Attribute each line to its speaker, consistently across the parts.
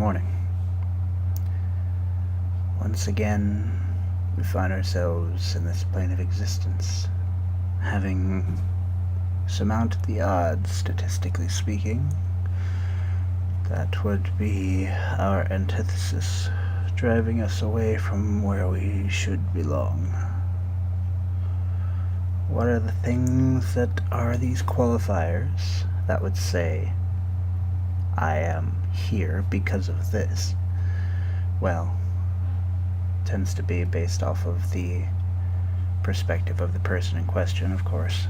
Speaker 1: morning. Once again, we find ourselves in this plane of existence, having surmounted the odds, statistically speaking. That would be our antithesis, driving us away from where we should belong. What are the things that are these qualifiers that would say, I am here because of this? Well, it tends to be based off of the perspective of the person in question, of course.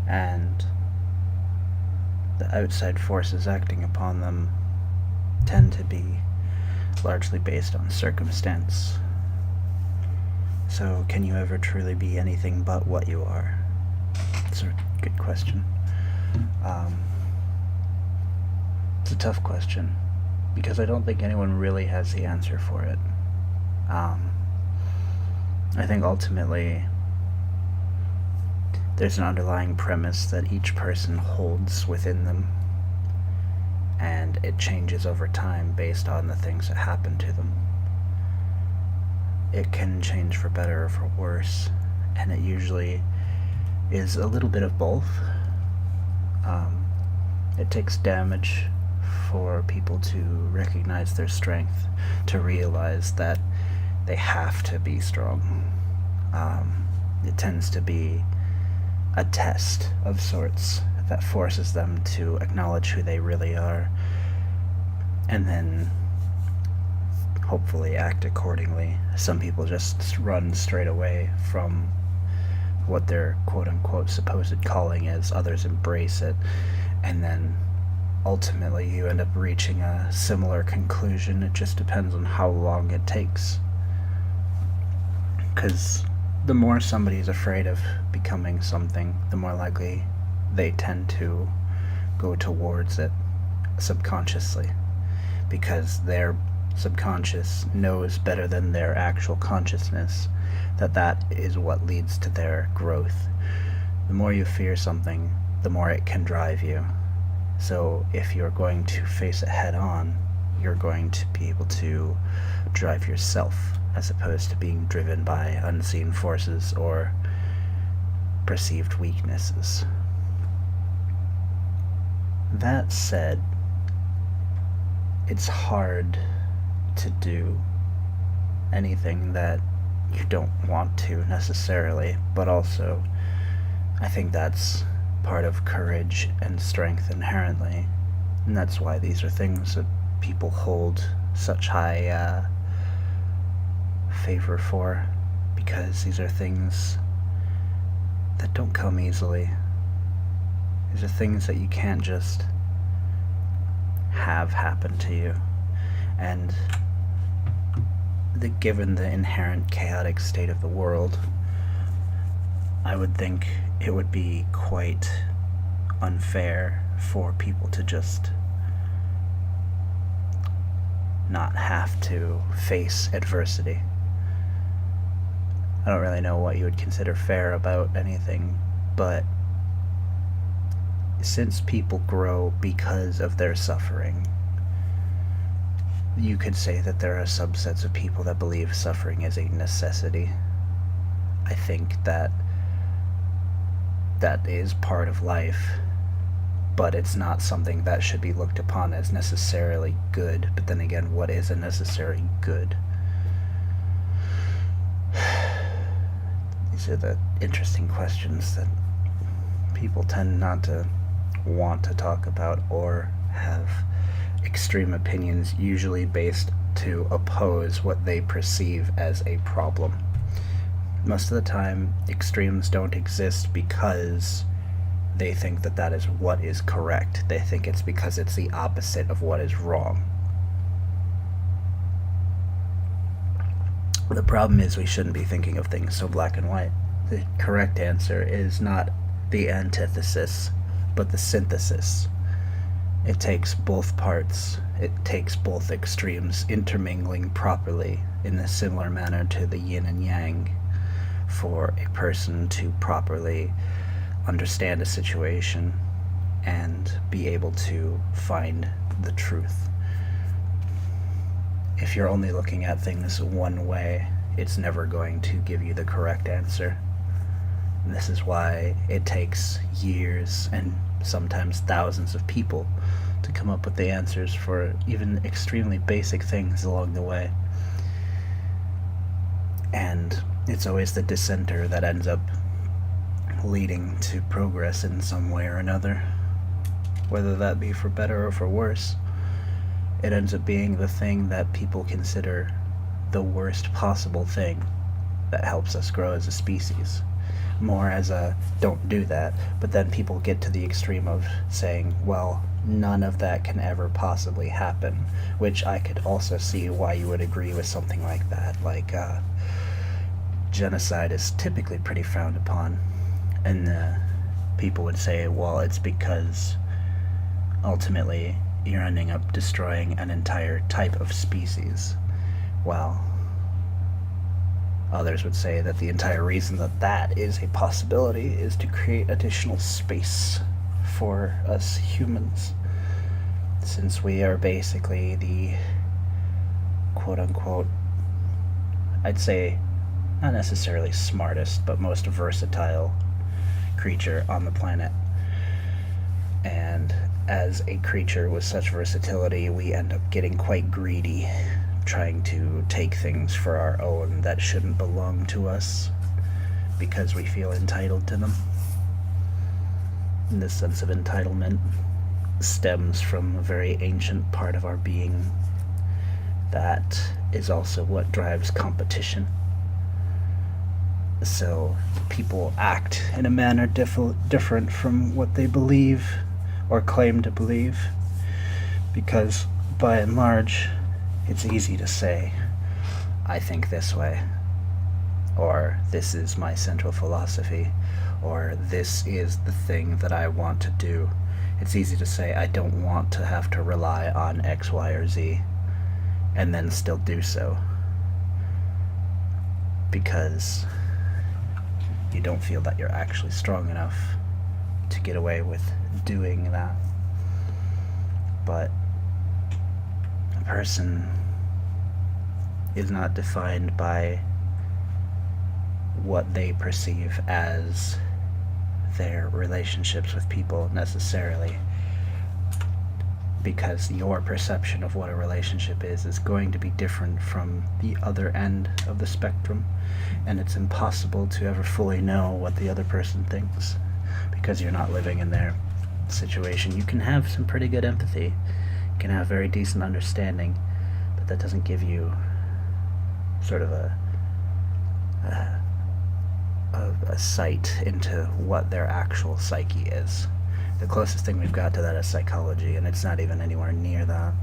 Speaker 1: And the outside forces acting upon them tend to be largely based on circumstance. So, can you ever truly be anything but what you are? It's a good question. It's a tough question, because I don't think anyone really has the answer for it. I think ultimately there's an underlying premise that each person holds within them, and it changes over time based on the things that happen to them. It can change for better or for worse, and it usually is a little bit of both. It takes damage for people to recognize their strength, to realize that they have to be strong. It tends to be a test of sorts that forces them to acknowledge who they really are, and then hopefully act accordingly. Some people just run straight away from what their quote-unquote supposed calling is. Others embrace it, and then ultimately you end up reaching a similar conclusion. It just depends on how long it takes. Because the more somebody's afraid of becoming something, the more likely they tend to go towards it subconsciously, because their subconscious knows better than their actual consciousness that is what leads to their growth. The more you fear something, the more it can drive you. So if you're going to face it head on, you're going to be able to drive yourself, as opposed to being driven by unseen forces or perceived weaknesses. That said, it's hard to do anything that you don't want to necessarily, but also I think that's part of courage and strength inherently, and that's why these are things that people hold such high favor for, because these are things that don't come easily. These are things that you can't just have happen to you, and given the inherent chaotic state of the world, I would think it would be quite unfair for people to just not have to face adversity. I don't really know what you would consider fair about anything, but since people grow because of their suffering, you could say that there are subsets of people that believe suffering is a necessity. I think that is part of life, but it's not something that should be looked upon as necessarily good. But then again, what is a necessary good? These are the interesting questions that people tend not to want to talk about, or have extreme opinions, usually based to oppose what they perceive as a problem. Most of the time, extremes don't exist because they think that is what is correct. They think it's because it's the opposite of what is wrong. The problem is we shouldn't be thinking of things so black and white. The correct answer is not the antithesis, but the synthesis. It takes both parts. It takes both extremes intermingling properly in a similar manner to the yin and yang for a person to properly understand a situation and be able to find the truth. If you're only looking at things one way, it's never going to give you the correct answer. And this is why it takes years and sometimes thousands of people to come up with the answers for even extremely basic things along the way. And it's always the dissenter that ends up leading to progress in some way or another, whether that be for better or for worse. It ends up being the thing that people consider the worst possible thing that helps us grow as a species. More as a don't do that, but then people get to the extreme of saying, well, none of that can ever possibly happen, which I could also see why you would agree with something like that. Like, genocide is typically pretty frowned upon, and people would say, well, it's because ultimately you're ending up destroying an entire type of species. Well, others would say that the entire reason that that is a possibility is to create additional space for us humans, since we are basically the quote-unquote, I'd say, not necessarily smartest, but most versatile creature on the planet. And as a creature with such versatility, we end up getting quite greedy, trying to take things for our own that shouldn't belong to us because we feel entitled to them. And this sense of entitlement stems from a very ancient part of our being that is also what drives competition. So people act in a manner different from what they believe or claim to believe, because by and large it's easy to say, I think this way, or this is my central philosophy, or this is the thing that I want to do. It's easy to say, I don't want to have to rely on X, Y, or Z, and then still do so, because you don't feel that you're actually strong enough to get away with doing that. But a person is not defined by what they perceive as their relationships with people necessarily, because your perception of what a relationship is going to be different from the other end of the spectrum, and it's impossible to ever fully know what the other person thinks because you're not living in their situation. You can have some pretty good empathy, you can have very decent understanding, but that doesn't give you sort of a sight into what their actual psyche is. The closest thing we've got to that is psychology, and it's not even anywhere near that.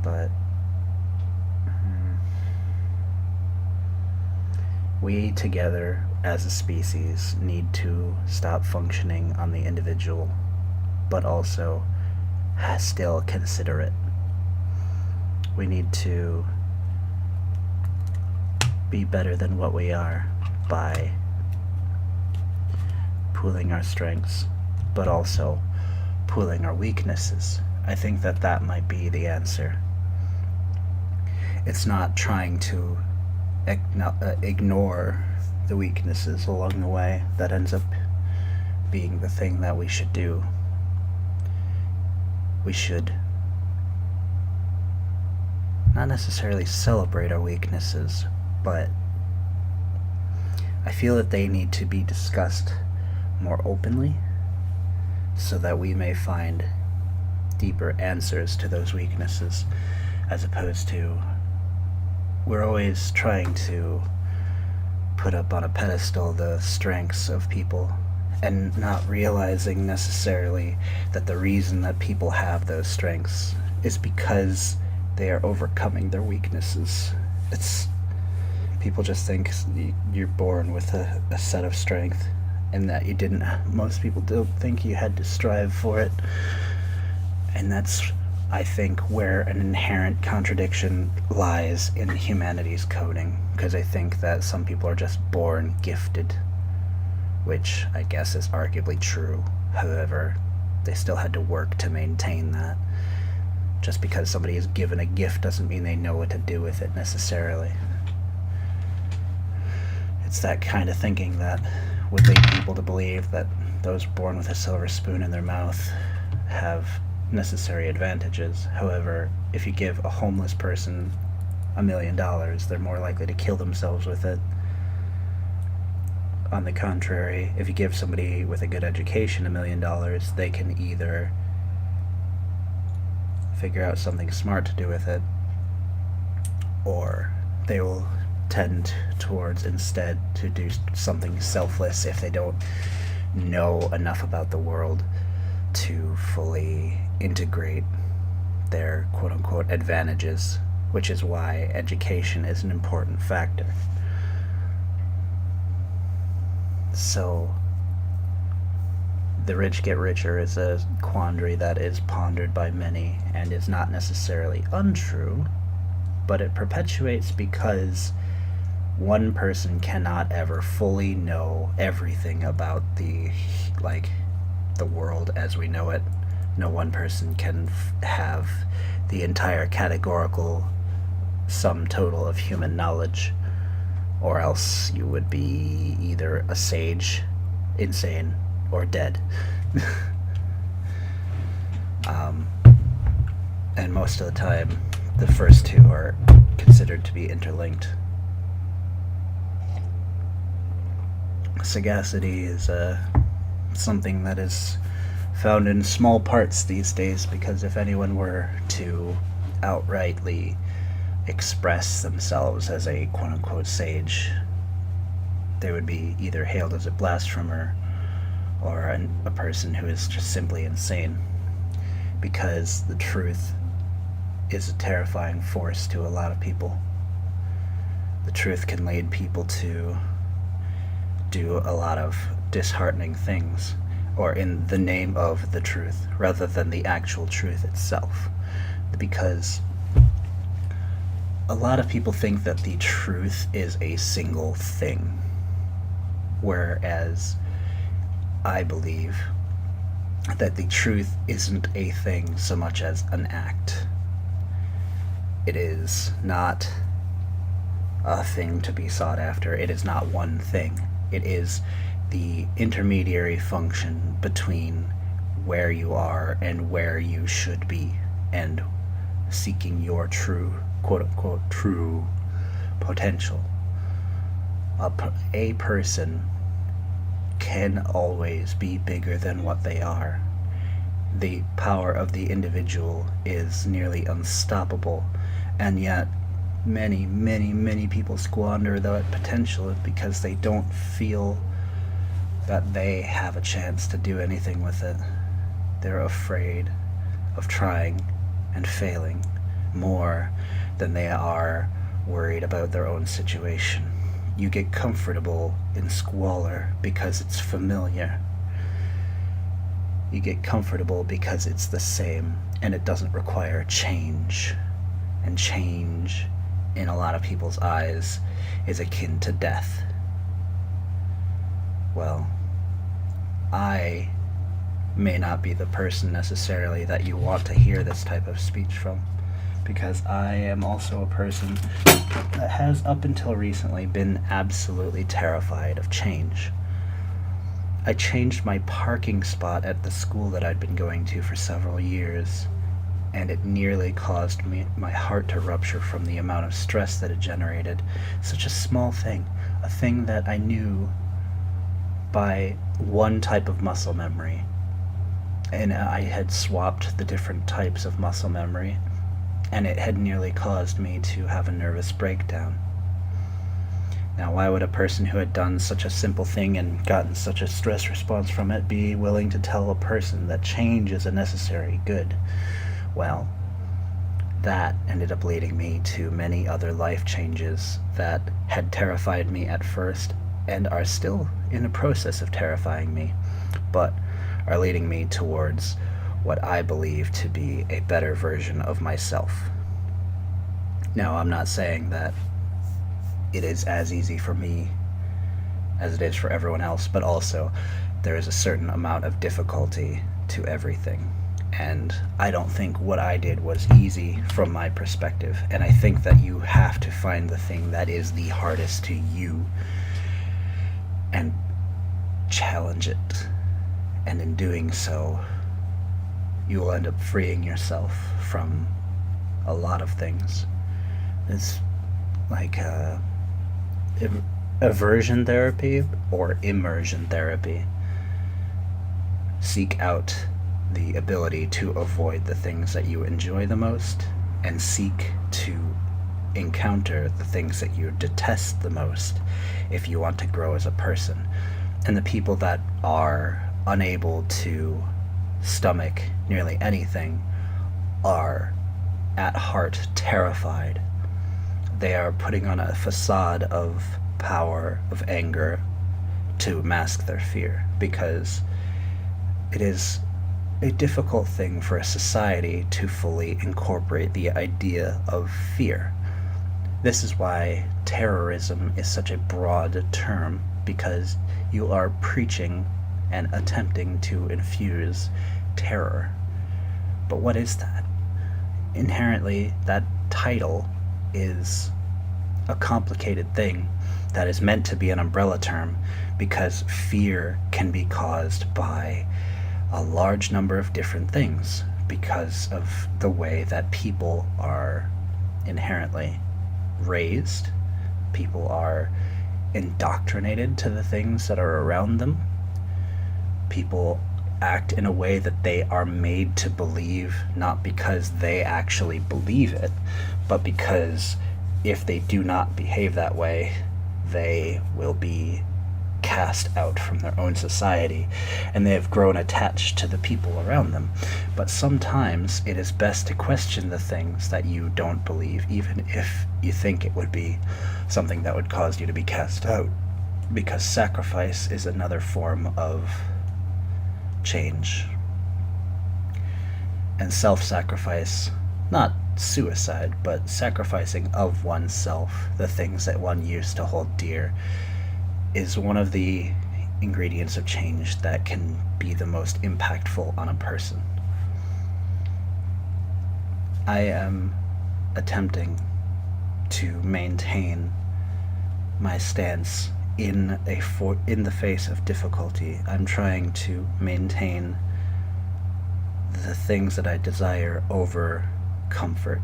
Speaker 1: But we together as a species need to stop functioning on the individual, but also still consider it. We need to be better than what we are by pooling our strengths, but also pooling our weaknesses. I think that that might be the answer. It's not trying to ignore the weaknesses along the way that ends up being the thing that we should do. We should not necessarily celebrate our weaknesses, but I feel that they need to be discussed more openly so that we may find deeper answers to those weaknesses, as opposed to we're always trying to put up on a pedestal the strengths of people and not realizing necessarily that the reason that people have those strengths is because they are overcoming their weaknesses. People just think you're born with a set of strength, and that you didn't. Most people don't think you had to strive for it, and that's, I think, where an inherent contradiction lies in humanity's coding, because I think that some people are just born gifted, which I guess is arguably true. However, they still had to work to maintain that. Just because somebody is given a gift doesn't mean they know what to do with it necessarily. It's that kind of thinking that would lead people to believe that those born with a silver spoon in their mouth have necessary advantages. However, if you give a homeless person $1 million, they're more likely to kill themselves with it. On the contrary, if you give somebody with a good education $1 million, they can either figure out something smart to do with it, or they will tend towards instead to do something selfless if they don't know enough about the world to fully integrate their quote-unquote advantages, which is why education is an important factor. So, the rich get richer is a quandary that is pondered by many and is not necessarily untrue, but it perpetuates because one person cannot ever fully know everything about the world as we know it. No one person can have the entire categorical sum total of human knowledge, or else you would be either a sage, insane, or dead. And most of the time, the first two are considered to be interlinked. Sagacity is something that is found in small parts these days, because if anyone were to outrightly express themselves as a quote-unquote sage, they would be either hailed as a blasphemer or a person who is just simply insane, because the truth is a terrifying force to a lot of people. The truth can lead people to do a lot of disheartening things, or in the name of the truth, rather than the actual truth itself. Because a lot of people think that the truth is a single thing, whereas I believe that the truth isn't a thing so much as an act. It is not a thing to be sought after. It is not one thing. It is the intermediary function between where you are and where you should be, and seeking your true, quote-unquote, true potential. A person can always be bigger than what they are. The power of the individual is nearly unstoppable, and yet many, many, many people squander that potential because they don't feel that they have a chance to do anything with it. They're afraid of trying and failing more than they are worried about their own situation. You get comfortable in squalor because it's familiar. You get comfortable because it's the same, and it doesn't require change. And change, in a lot of people's eyes, is akin to death. Well, I may not be the person necessarily that you want to hear this type of speech from, because I am also a person that has, up until recently, been absolutely terrified of change. I changed my parking spot at the school that I'd been going to for several years, and it nearly caused my heart to rupture from the amount of stress that it generated. Such a small thing, a thing that I knew by one type of muscle memory, and I had swapped the different types of muscle memory, and it had nearly caused me to have a nervous breakdown. Now, why would a person who had done such a simple thing and gotten such a stress response from it be willing to tell a person that change is a necessary good? Well, that ended up leading me to many other life changes that had terrified me at first and are still in the process of terrifying me, but are leading me towards what I believe to be a better version of myself. Now, I'm not saying that it is as easy for me as it is for everyone else, but also there is a certain amount of difficulty to everything. And I don't think what I did was easy from my perspective. And I think that you have to find the thing that is the hardest to you and challenge it. And in doing so, you will end up freeing yourself from a lot of things. It's like aversion therapy or immersion therapy. Seek out the ability to avoid the things that you enjoy the most and seek to encounter the things that you detest the most if you want to grow as a person. And the people that are unable to stomach nearly anything are at heart terrified. They are putting on a facade of power, of anger, to mask their fear, because it is a difficult thing for a society to fully incorporate the idea of fear. This is why terrorism is such a broad term, because you are preaching and attempting to infuse terror. But what is that? Inherently, that title is a complicated thing that is meant to be an umbrella term, because fear can be caused by a large number of different things because of the way that people are inherently raised. People are indoctrinated to the things that are around them. People act in a way that they are made to believe, not because they actually believe it, but because if they do not behave that way, they will be cast out from their own society, and they have grown attached to the people around them. But sometimes it is best to question the things that you don't believe, even if you think it would be something that would cause you to be cast out, because sacrifice is another form of change. And self-sacrifice, not suicide, but sacrificing of oneself, the things that one used to hold dear, is one of the ingredients of change that can be the most impactful on a person. I am attempting to maintain my stance in the face of difficulty. I'm trying to maintain the things that I desire over comfort,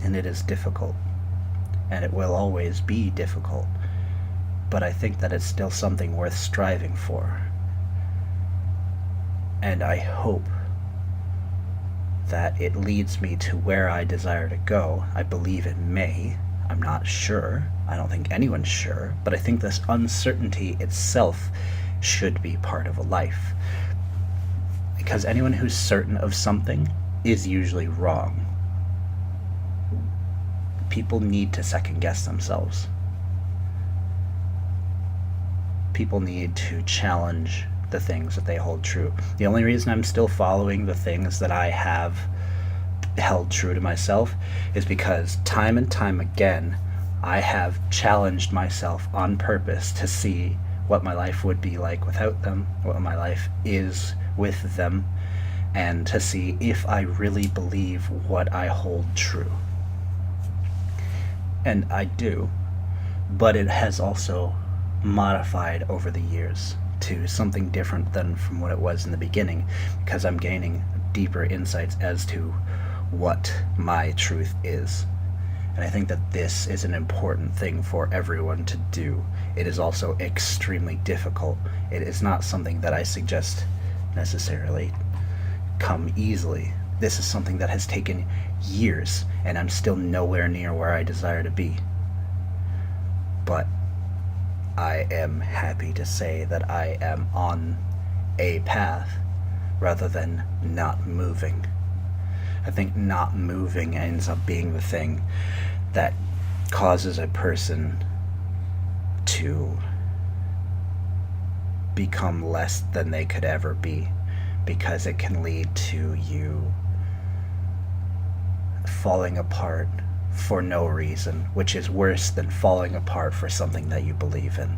Speaker 1: and it is difficult, and it will always be difficult. But I think that it's still something worth striving for. And I hope that it leads me to where I desire to go. I believe it may. I'm not sure. I don't think anyone's sure. But I think this uncertainty itself should be part of a life. Because anyone who's certain of something is usually wrong. People need to second guess themselves. People need to challenge the things that they hold true. The only reason I'm still following the things that I have held true to myself is because time and time again I have challenged myself on purpose to see what my life would be like without them, what my life is with them, and to see if I really believe what I hold true. And I do, but it has also modified over the years to something different than from what it was in the beginning, because I'm gaining deeper insights as to what my truth is. And I think that this is an important thing for everyone to do. It is also extremely difficult. It is not something that I suggest necessarily come easily. This is something that has taken years, and I'm still nowhere near where I desire to be. But I am happy to say that I am on a path rather than not moving. I think not moving ends up being the thing that causes a person to become less than they could ever be, because it can lead to you falling apart for no reason, which is worse than falling apart for something that you believe in.